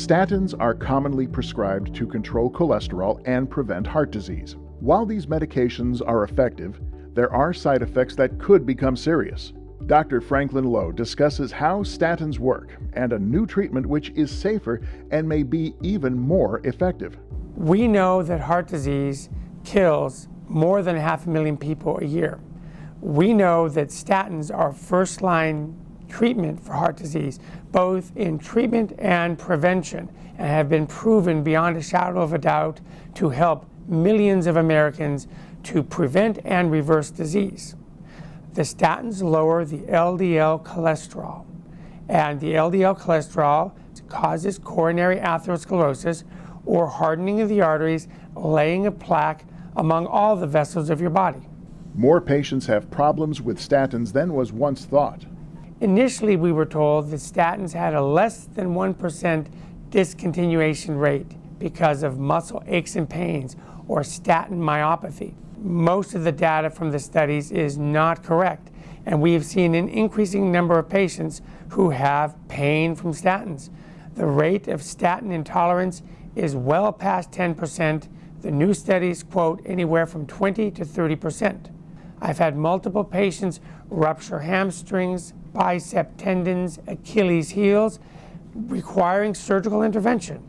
Statins are commonly prescribed to control cholesterol and prevent heart disease. While these medications are effective, there are side effects that could become serious. Dr. Franklin Lowe discusses how statins work and a new treatment which is safer and may be even more effective. We know that heart disease kills more than 500,000 people a year. We know that statins are first-line treatment for heart disease, both in treatment and prevention, and have been proven beyond a shadow of a doubt to help millions of Americans to prevent and reverse disease. The statins lower the LDL cholesterol, and the LDL cholesterol causes coronary atherosclerosis, or hardening of the arteries, laying a plaque among all the vessels of your body. More patients have problems with statins than was once thought. Initially, we were told that statins had a less than 1% discontinuation rate because of muscle aches and pains or statin myopathy. Most of the data from the studies is not correct, and we have seen an increasing number of patients who have pain from statins. The rate of statin intolerance is well past 10%. The new studies quote anywhere from 20 to 30%. I've had multiple patients rupture hamstrings, bicep tendons, Achilles heels, requiring surgical intervention.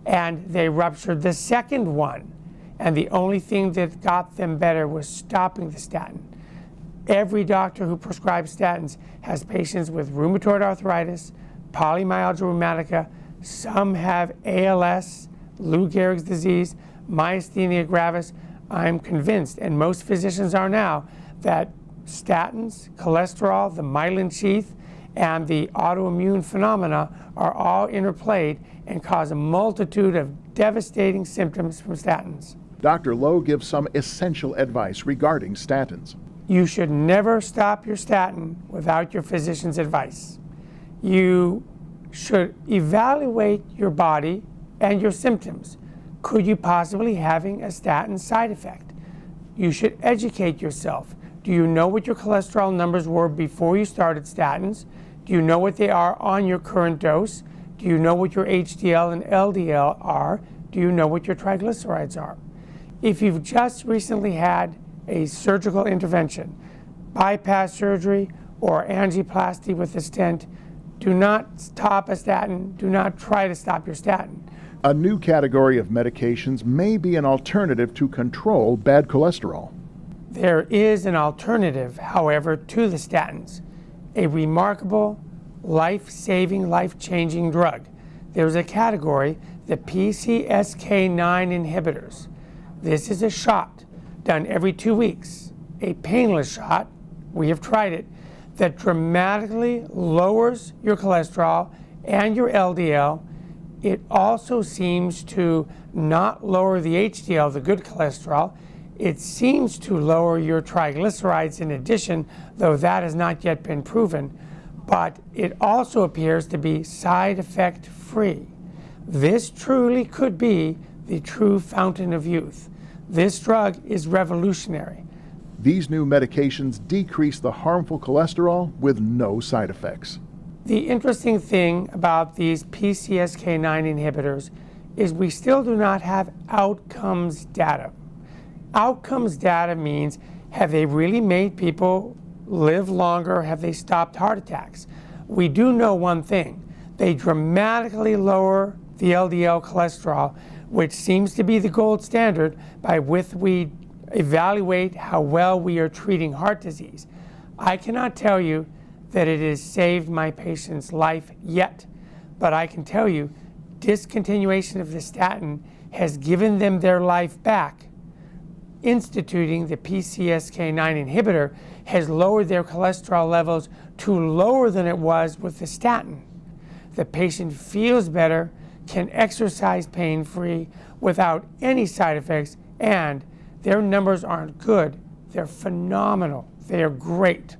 And they ruptured the second one. And the only thing that got them better was stopping the statin. Every doctor who prescribes statins has patients with rheumatoid arthritis, polymyalgia rheumatica, some have ALS, Lou Gehrig's disease, myasthenia gravis. I'm convinced, and most physicians are now, that statins, cholesterol, the myelin sheath, and the autoimmune phenomena are all interplayed and cause a multitude of devastating symptoms from statins. Dr. Lowe gives some essential advice regarding statins. You should never stop your statin without your physician's advice. You should evaluate your body and your symptoms. Could you possibly having a statin side effect? You should educate yourself. Do you know what your cholesterol numbers were before you started statins? Do you know what they are on your current dose? Do you know what your HDL and LDL are? Do you know what your triglycerides are? If you've just recently had a surgical intervention, bypass surgery or angioplasty with a stent, do not stop a statin. Do not try to stop your statin. A new category of medications may be an alternative to control bad cholesterol. There is an alternative, however, to the statins, a remarkable, life-saving, life-changing drug. There's a category, the PCSK9 inhibitors. This is a shot done every 2 weeks, a painless shot, we have tried it, that dramatically lowers your cholesterol and your LDL. It also seems to not lower the HDL, the good cholesterol. It seems to lower your triglycerides in addition, though that has not yet been proven. But it also appears to be side effect free. This truly could be the true fountain of youth. This drug is revolutionary. These new medications decrease the harmful cholesterol with no side effects. The interesting thing about these PCSK9 inhibitors is we still do not have outcomes data. Outcomes data means, have they really made people live longer? Have they stopped heart attacks? We do know one thing. They dramatically lower the LDL cholesterol, which seems to be the gold standard by which we evaluate how well we are treating heart disease. I cannot tell you that it has saved my patient's life yet, but I can tell you discontinuation of the statin has given them their life back. Instituting the PCSK9 inhibitor has lowered their cholesterol levels to lower than it was with the statin. The patient feels better, can exercise pain-free without any side effects, and their numbers aren't good, they're phenomenal, they're great.